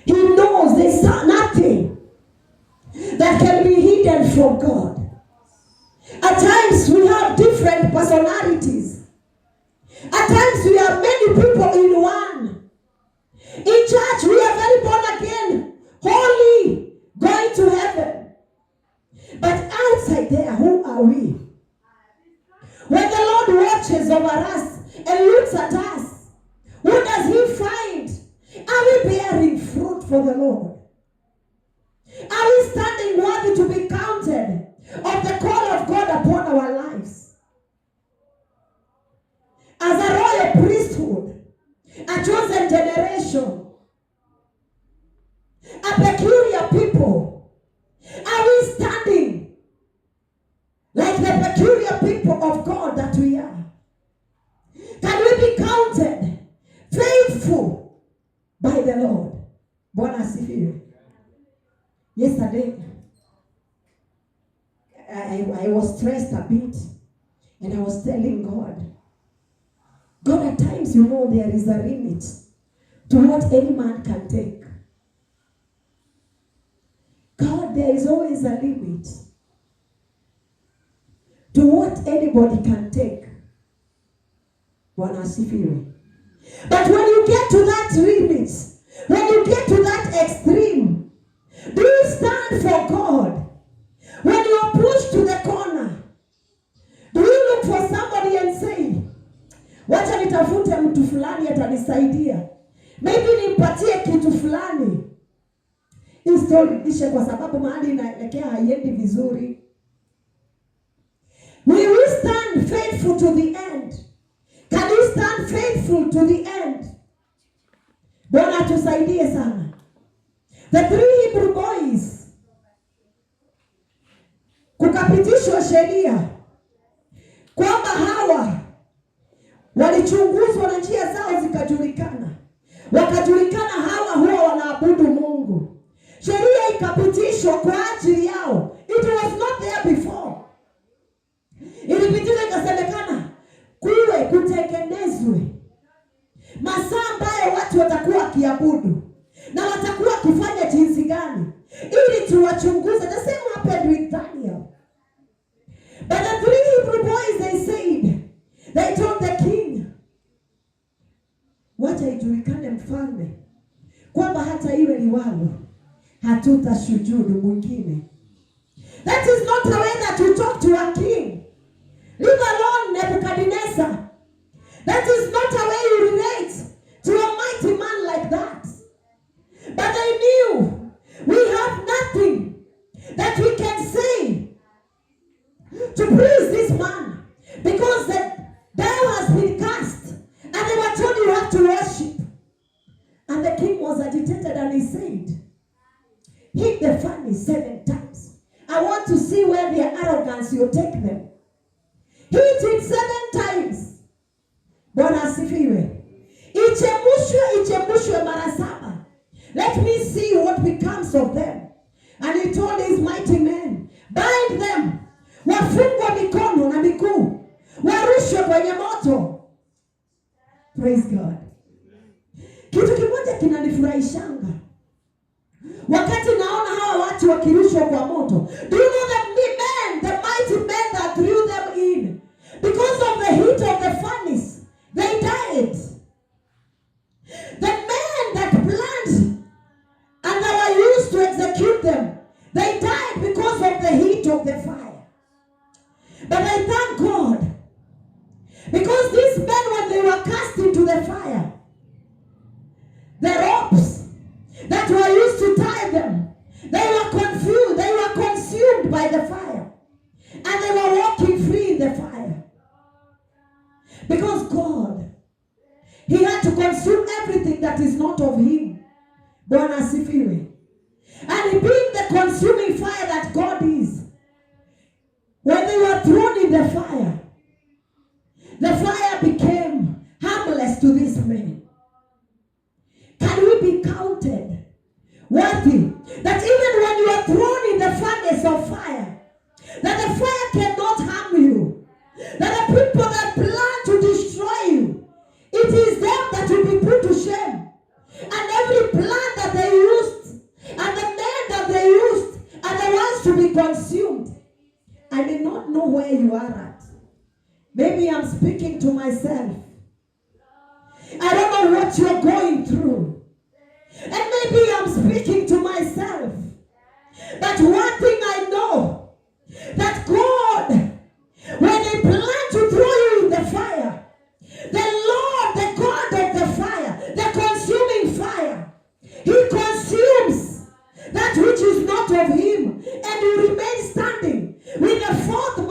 He knows there's nothing that can be hidden from God. At times we have different personalities. At times we have many people in one. In church we are very born again, holy, going to heaven. But outside there, who are we? When the Lord watches over us and looks at us, who does he find? Are we bearing fruit for the Lord? Are we standing worthy to be counted of the call of God upon our lives? As a royal priesthood, a chosen generation, a peculiar people, are we standing like the peculiar people of God that we are? Can we be counted faithful by the Lord? Bwana asifiwe. Yesterday, I was stressed a bit, and I was telling God, at times, you know, there is a limit to what any man can take. God, there is always a limit to what anybody can take. Bwana asifiwe. But when you get to that limit, when you get to that extreme, do you stand for God? When you are pushed to the corner, do you look for somebody and say, wacha nitafute mtu fulani atanisaidia, maybe nimpatie kitu fulani istorudishe kwa sababu mahali inaelekea haiendi vizuri? Will we stand faithful to the end? Can you stand faithful to the end? Bwana tusaidie sana. The 3 Hebrew boys, kukapitishwa sheria kwamba hawa walichunguzwa na njia zao zikajulikana, wakajulikana hawa huwa wanaabudu Mungu. Sheria ikapitishwa kwa ajili yao. It was not there before. Ilipitishwa ikasemekana kutengenezwe masaa ambayo watu watakuwa wakiabudu na watakuwa wakifanya jinsi gani, ili tuwachunguze. The same happened with Daniel. But the 3 Hebrew boys, they told the king, wacha ijulikane mfalme kwamba hata iwe liwalo hatutashujudu mwingine. That is not the way that you talk to a king. Leave alone Nebuchadnezzar. That is not the way you relate to a mighty man like that. But they knew we have nothing that we can say to please this man, because the dial has been cast and they were told you have to worship. And the king was agitated and he said, hit the furnace 7 times. I want to see where their arrogance will take them. Hit it 7 times. Bwana asifiwe. Ichemushwe mara 7. Let me see what becomes of them. And he told his mighty men, bind them, wafungwa mikono na miguu, warushwe kwenye moto. Praise God. Kitu kimoja kinanifurahishanga wakati naona hawa watu wakirushwa kwa moto. Do you know the mighty men that threw them in, because of the heat of the furnace, they died. The men that planned and they were used to execute them, they died because of the heat of the fire. But I thank God, because these men, when they were cast into the fire, the ropes that were used to tie them, they were confused, they were consumed by the fire, and they were walking free in the fire. Because God, He had to consume everything that is not of Him. Bwana asifiwe. And He being the consuming fire that God is, when they were thrown in the fire became harmless to these men. Can we be counted worthy that even when you are thrown in the furnace of fire, that the fire cannot harm you, that the people that plan to destroy you, it is them that will be put to shame, and every plan that they use consumed. I may not know where you are at. Maybe I'm speaking to myself. I don't know what you're going through. And maybe I'm speaking to myself.